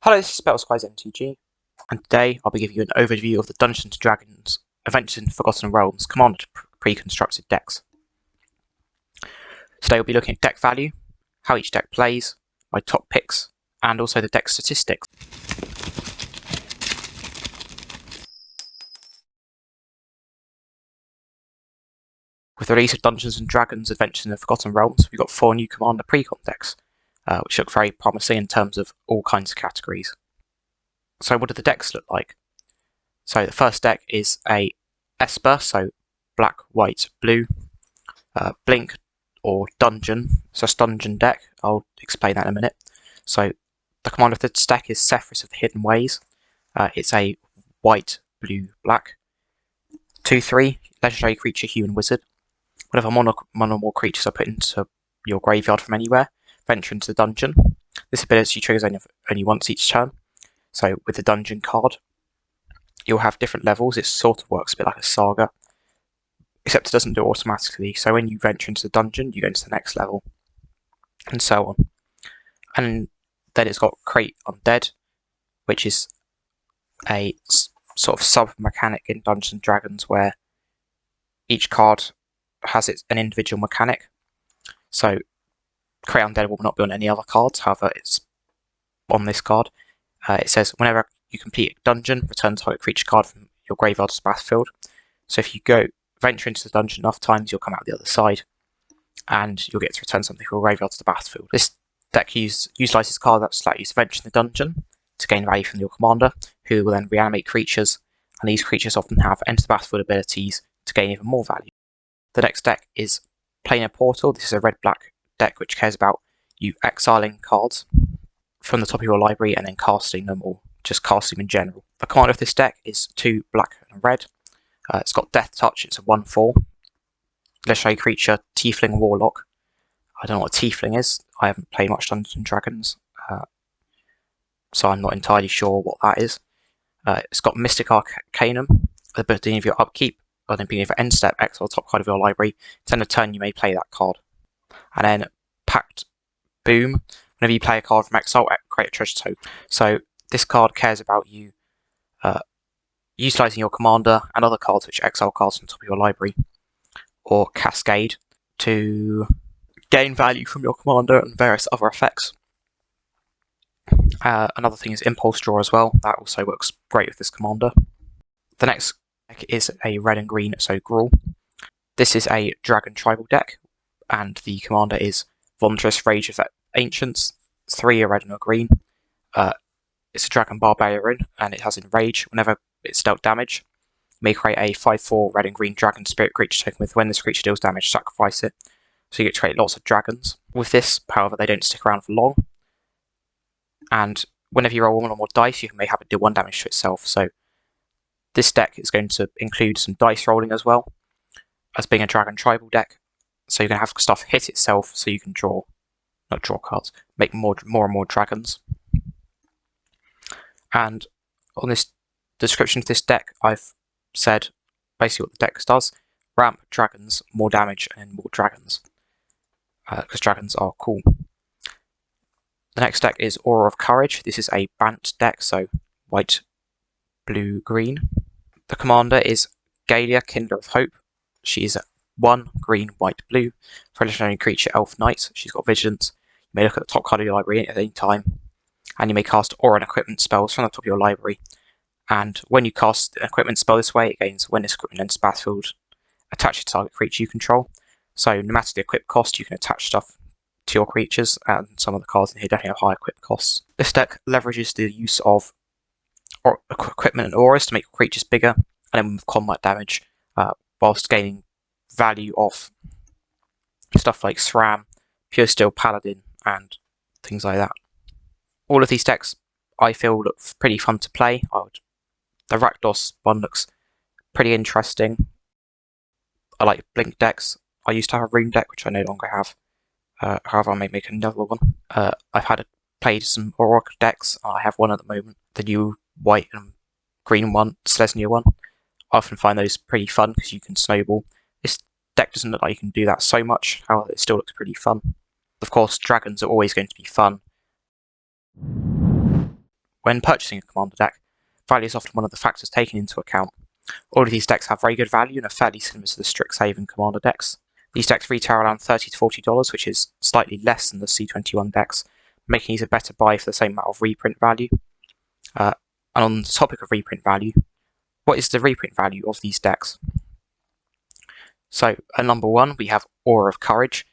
Hello, this is Battlesquire's MTG, and today I'll be giving you an overview of the Dungeons & Dragons Adventures in Forgotten Realms Commander pre-constructed decks. Today we'll be looking at deck value, how each deck plays, my top picks, and also the deck statistics. With the release of Dungeons & Dragons Adventures in the Forgotten Realms, we've got 4 new Commander pre-con decks, which look very promising in terms of all kinds of categories. So what do the decks look like? So the first deck is a Esper, so black, white, blue, Blink or Dungeon, so it's Dungeon deck. I'll explain that in a minute. So the commander of this deck is Sephris of the Hidden Ways. It's a white, blue, black 2/3 legendary creature, human wizard. Whenever one or more creatures are put into your graveyard from anywhere, venture into the dungeon. This ability triggers only once each turn. So with the dungeon card, you'll have different levels. It sort of works a bit like a saga, except it doesn't do it automatically. So when you venture into the dungeon, you go into the next level, and so on. And then it's got Create Undead, which is a sort of sub-mechanic in Dungeons & Dragons where each card has an individual mechanic. So Create Undead will not be on any other cards, however it's on this card. It says whenever you complete a dungeon, return a target creature card from your graveyard to the battlefield. So if you venture into the dungeon enough times, you'll come out the other side, and you'll get to return something from your graveyard to the battlefield. This deck utilises cards that allow you to venture in the dungeon to gain value from your commander, who will then reanimate creatures, and these creatures often have enter the battlefield abilities to gain even more value. The next deck is Planar Portal. This is a red-black deck which cares about you exiling cards from the top of your library and then casting them, or just casting them in general. The commander of this deck is 2 black and red. It's got Death Touch. It's a 1/4 legendary creature, Tiefling Warlock. I don't know what a Tiefling is. I haven't played much Dungeons & Dragons, so I'm not entirely sure what that is. It's got Mystic Arcanum. At the beginning of your upkeep, or the beginning of your end step, exile the top card of your library. To end a turn, you may play that card. And then Pact Boom. Whenever you play a card from exile, create a treasure token. So this card cares about you utilising your commander and other cards which exile cards from the top of your library, or Cascade, to gain value from your commander and various other effects. Another thing is Impulse Draw as well. That also works great with this commander. The next deck is a red and green, so Gruul. This is a dragon tribal deck, and the commander is Vontress, Rage of Ancients. 3 a red and a green. It's a dragon barbarian, and it has Enrage. Whenever it's dealt damage, you may create a 5/4 red and green dragon spirit creature token with when this creature deals damage, sacrifice it. So you get to create lots of dragons. With this, however, they don't stick around for long. And whenever you roll 1 or more dice, you may have it deal 1 damage to itself. So this deck is going to include some dice rolling as well, as being a dragon tribal deck. So you're going to have stuff hit itself so you can not draw cards, make more and more dragons. And on this description of this deck, I've said basically what the deck does: ramp dragons, more damage, and more dragons, because dragons are cool. The next deck is Aura of Courage. This is a Bant deck, so white, blue, green. The commander is Galia, Kindler of Hope. She is 1 green, white, blue. For a legendary creature, Elf Knight. She's got Vigilance. You may look at the top card of your library at any time, and you may cast Aura and Equipment spells from the top of your library. And when you cast an Equipment spell this way, it gains when this equipment enters the battlefield, attach to target creature you control. So no matter the equip cost, you can attach stuff to your creatures, and some of the cards in here definitely have high equip costs. This deck leverages the use of equipment and auras to make creatures bigger, and then with combat damage, whilst gaining value off stuff like SRAM, Pure Steel Paladin, and things like that. All of these decks, I feel, look pretty fun to play. The Rakdos one looks pretty interesting. I like Blink decks. I used to have a Rune deck, which I no longer have. However, I may make another one. I've played some Aurora decks. I have one at the moment, the new white and green one, Selesnya one. I often find those pretty fun because you can snowball. This deck doesn't look like you can do that so much, however, it still looks pretty fun. Of course, dragons are always going to be fun. when purchasing a commander deck, value is often one of the factors taken into account. All of these decks have very good value and are fairly similar to the Strixhaven commander decks. These decks retail around $30 to $40, which is slightly less than the C21 decks, making these a better buy for the same amount of reprint value. And on the topic of reprint value, what is the reprint value of these decks? So at number 1 we have Aura of Courage,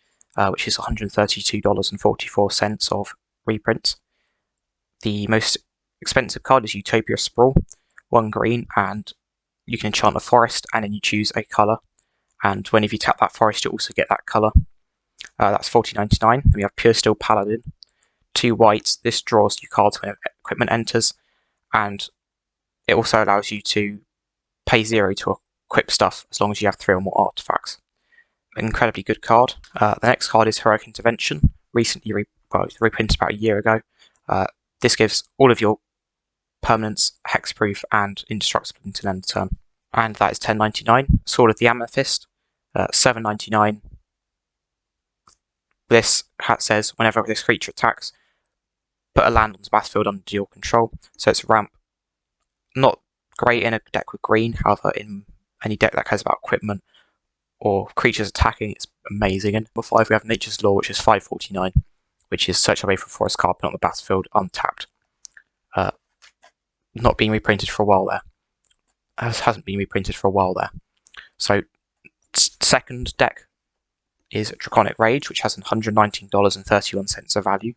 which is $132.44 of reprint. The most expensive card is Utopia Sprawl, 1 green, and you can enchant a forest and then you choose a colour, and whenever you tap that forest you also get that colour. That's $40.99. Then we have Pure Steel Paladin, 2 white. This draws you cards when equipment enters, and it also allows you to pay 0 to equip stuff as long as you have 3 or more artifacts. An incredibly good card. The next card is Heroic Intervention, recently reprinted about a year ago. This gives all of your permanents hexproof and indestructible until end of turn. And that is $10.99. Sword of the Amethyst, $7.99. This says whenever this creature attacks, put a land on the battlefield under your control. So it's ramp. Not great in a deck with green, however in any deck that cares about equipment or creatures attacking, it's amazing. And number 5 we have Nature's Law, which is $5.49, which is search away for a forest card put on the battlefield untapped. Not being reprinted for a while there. Hasn't been reprinted for a while there. So second deck is Draconic Rage, which has $119.31 of value.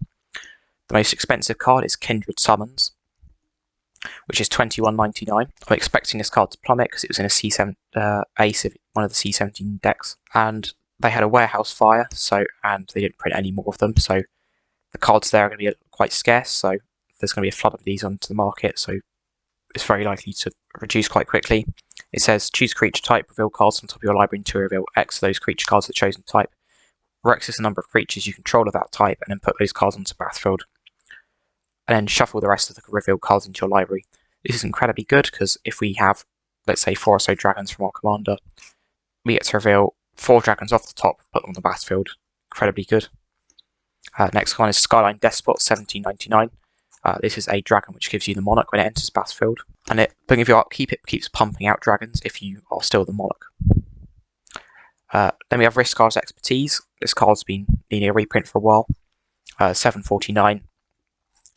The most expensive card is Kindred Summons, which is $21.99. I'm expecting this card to plummet because it was in a C7 one of the C17 decks, and they had a warehouse fire, and they didn't print any more of them, so the cards there are going to be quite scarce. So there's going to be a flood of these onto the market, so it's very likely to reduce quite quickly. It says choose creature type, reveal cards on top of your library until you reveal X of those creature cards of the chosen type, where X is the number of creatures you control of that type, and then put those cards onto the battlefield. And then shuffle the rest of the revealed cards into your library. This is incredibly good because if we have, let's say, 4 or so dragons from our commander, we get to reveal 4 dragons off the top, put them on the battlefield. Incredibly good. Next one is Skyline Despot, $17.99. This is a dragon which gives you the monarch when it enters the battlefield, and if you upkeep it, keeps pumping out dragons if you are still the monarch. Then we have Riskar's Expertise. This card's been needing a reprint for a while. $7.49.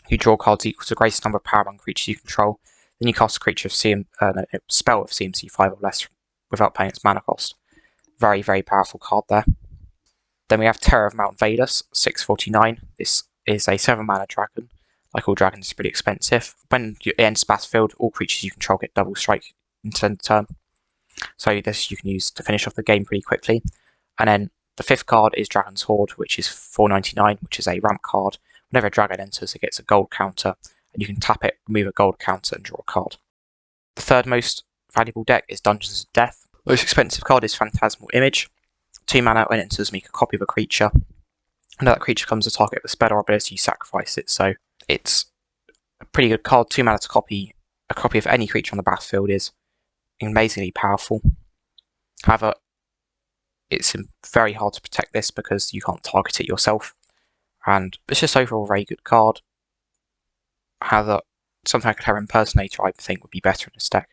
You draw cards equal to the greatest number of power among creatures you control. Then you cast a creature of spell of CMC 5 or less without paying its mana cost. Very, very powerful card there. Then we have Terror of Mount Vadus, $6.49. This is a 7 mana dragon. Like all dragons, it's pretty expensive. When it enters battlefield, all creatures you control get double strike until end of turn. So this you can use to finish off the game pretty quickly. And then the 5th card is Dragon's Horde, which is $4.99, which is a ramp card. Whenever a dragon enters, it gets a gold counter, and you can tap it, remove a gold counter, and draw a card. The 3rd most valuable deck is Dungeons of Death. The most expensive card is Phantasmal Image. 2 mana when it enters, make a copy of a creature. When that creature comes to target with a spell or ability, you sacrifice it. So it's a pretty good card. 2 mana to copy a copy of any creature on the battlefield is amazingly powerful. However, it's very hard to protect this because you can't target it yourself. And it's just overall a very good card. However, something like a Terror Impersonator I think would be better in this deck.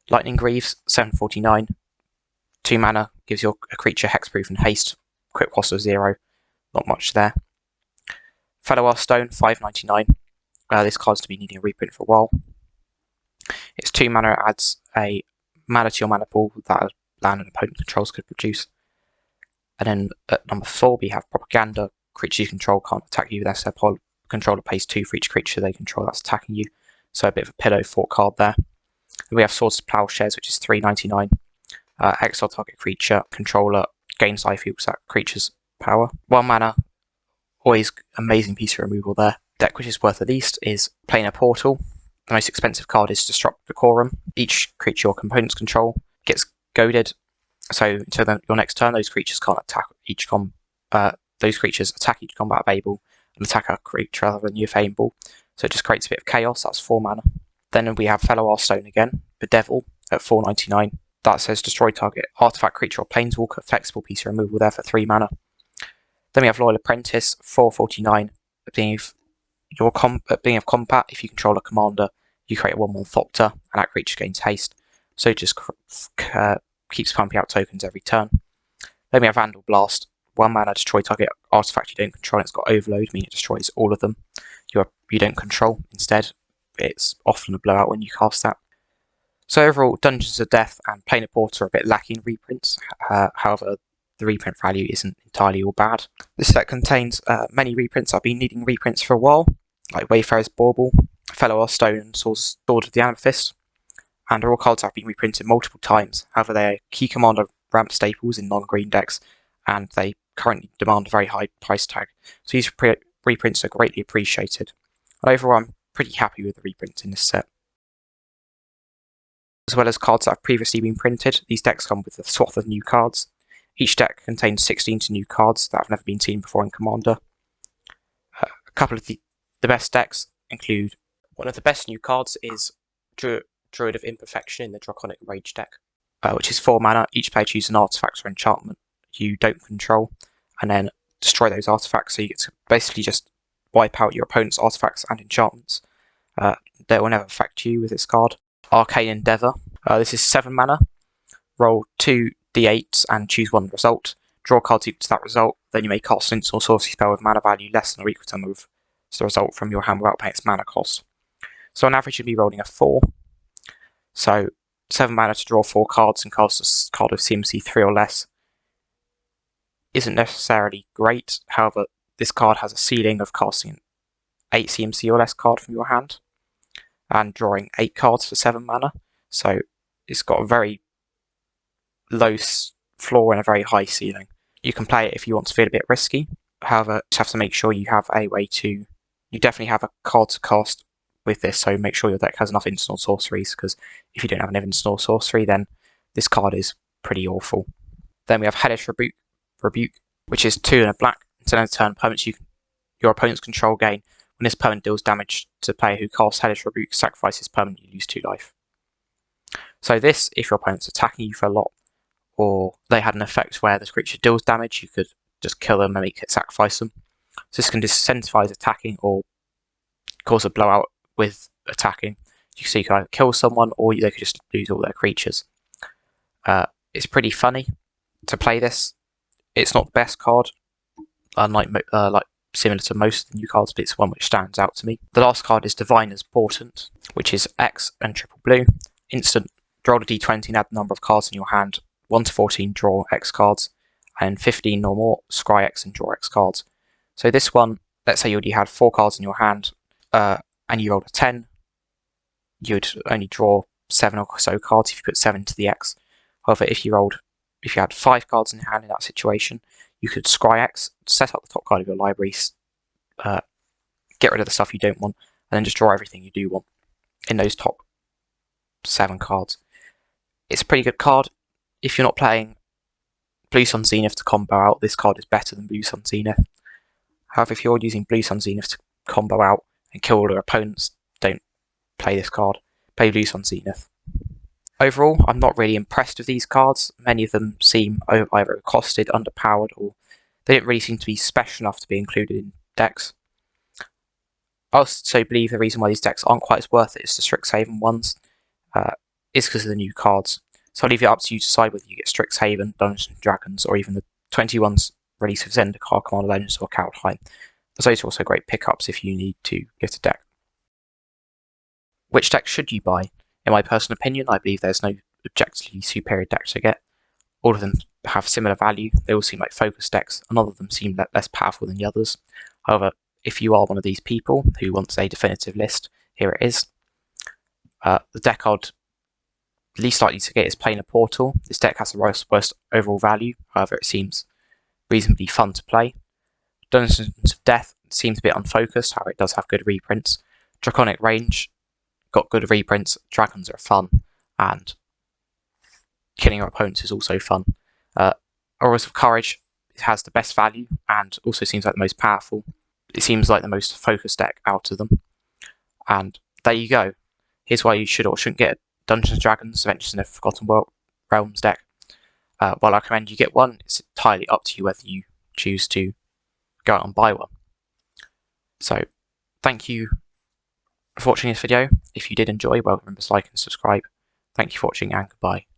Lightning Greaves, $7.49. 2 mana, gives your a creature hexproof and haste, quick cost of 0. Not much there. Fellow Stone, $5.99. This card's to be needing a reprint for a while. It's 2 mana, adds a mana to your mana pool that a land and opponent controls could produce. And then at number 4 we have Propaganda. Creatures you control can't attack you unless their controller pays 2 for each creature they control that's attacking you. So a bit of a pillow fort card there. And we have Swords of Plowshares, which is $3.99. Exile target creature, controller, gains life equals that creature's power. 1 mana, always amazing piece of removal there. Deck which is worth the least is Planar Portal. The most expensive card is Disrupt Decorum. Each creature your components control gets goaded. So until your next turn, those creatures can't attack those creatures attack each combat available and attack a creature other than you if aimball. So it just creates a bit of chaos. That's 4 mana. Then we have Fellow Stone again, the Devil at $4.99. That says destroy target artifact, creature or planeswalker, flexible piece of removal there for 3 mana. Then we have Loyal Apprentice, $4.49. I believe being of combat, if you control a commander, you create a 1/1 Thopter, and that creature gains haste, so it just keeps pumping out tokens every turn. Then we have Vandal Blast, 1 mana, destroy target artifact you don't control, and it's got Overload, meaning it destroys all of them you don't control. Instead, it's often a blowout when you cast that. So overall, Dungeons of Death and Planar Portal are a bit lacking in reprints, however, the reprint value isn't entirely all bad. This set contains many reprints I've been needing reprints for a while, like Wayfarer's Bauble, Fellow Stone, and Sword of the Amethyst, and are all cards I've been reprinted multiple times. However, they are key commander ramp staples in non-green decks, and they currently demand a very high price tag, so these reprints are greatly appreciated. And overall, I'm pretty happy with the reprints in this set. As well as cards that have previously been printed, these decks come with a swath of new cards. Each deck contains 16 new cards that have never been seen before in Commander. A couple of the best decks include, one of the best new cards is Druid of Imperfection in the Draconic Rage deck, which is 4 mana. Each player chooses an artifact or enchantment you don't control, and then destroy those artifacts, so you get to basically just wipe out your opponent's artifacts and enchantments. They will never affect you with this card. Arcane Endeavour. This is 7 mana. Roll 2 d8s and choose 1 result. Draw cards equal to that result. Then you may cast an instant or sorcery spell with mana value less than or equal to the result from your hand without paying its mana cost. So on average, you'd be rolling a 4. So 7 mana to draw 4 cards and cast a card of CMC 3 or less isn't necessarily great. However, this card has a ceiling of casting an 8 CMC or less card from your hand and drawing 8 cards for 7 mana. So it's got a very low floor and a very high ceiling. You can play it if you want to feel a bit risky. However, you just have to make sure you have a way to... You definitely have a card to cast with this, so make sure your deck has enough instant or sorceries, because if you don't have an instant or sorcery, then this card is pretty awful. Then we have Hellish Rebuke, which is 2 and a black. Until end of turn, permanents your opponent's control gain. When this permanent deals damage to the player who casts Hellish Rebuke, sacrifices permanent, you lose 2 life. So this, if your opponent's attacking you for a lot, or they had an effect where this creature deals damage, you could just kill them and make it sacrifice them. So this can disincentivize attacking or cause a blowout with attacking. So you can either kill someone or they could just lose all their creatures. It's pretty funny to play this. It's not the best card, unlike similar to most of the new cards, but it's one which stands out to me. The last card is Diviner's Portent, which is X and triple blue. Instant, roll a d20 and add the number of cards in your hand. 1 to 14, draw X cards, and 15 or more, scry X and draw X cards. So this one, let's say you already had 4 cards in your hand, and you rolled a 10, you'd only draw 7 or so cards if you put 7 to the X. However, if you had 5 cards in your hand in that situation, you could scry X, set up the top card of your library, get rid of the stuff you don't want, and then just draw everything you do want in those top 7 cards. It's a pretty good card. If you're not playing Blue Sun Zenith to combo out, this card is better than Blue Sun Zenith. However, if you're using Blue Sun Zenith to combo out and kill all your opponents, don't play this card. Play Blue Sun Zenith. Overall, I'm not really impressed with these cards. Many of them seem either costed, underpowered, or they don't really seem to be special enough to be included in decks. I also believe the reason why these decks aren't quite as worth it as the Strixhaven ones is because of the new cards. So I'll leave it up to you to decide whether you get Strixhaven, Dungeons & Dragons, or even the 21s released with Zendikar, Commander Legends, or Kaldheim. But those are also great pickups if you need to get a deck. Which deck should you buy? In my personal opinion, I believe there's no objectively superior deck to get. All of them have similar value. They all seem like focus decks, and all of them seem less powerful than the others. However, if you are one of these people who wants a definitive list, here it is. The deck I'd least likely to get is Planar Portal. This deck has the worst overall value, however it seems reasonably fun to play. Dungeons of Death seems a bit unfocused, however it does have good reprints. Draconic Range got good reprints. Dragons are fun, and killing your opponents is also fun. Auras of Courage has the best value and also seems like the most powerful. It seems like the most focused deck out of them. And there you go. Here's why you should or shouldn't get a Dungeons & Dragons Adventures in the Forgotten Realms deck. While I recommend you get one, it's entirely up to you whether you choose to go out and buy one. So, Thank you for watching this video. If you did enjoy, well, remember to like and subscribe. Thank you for watching, and goodbye.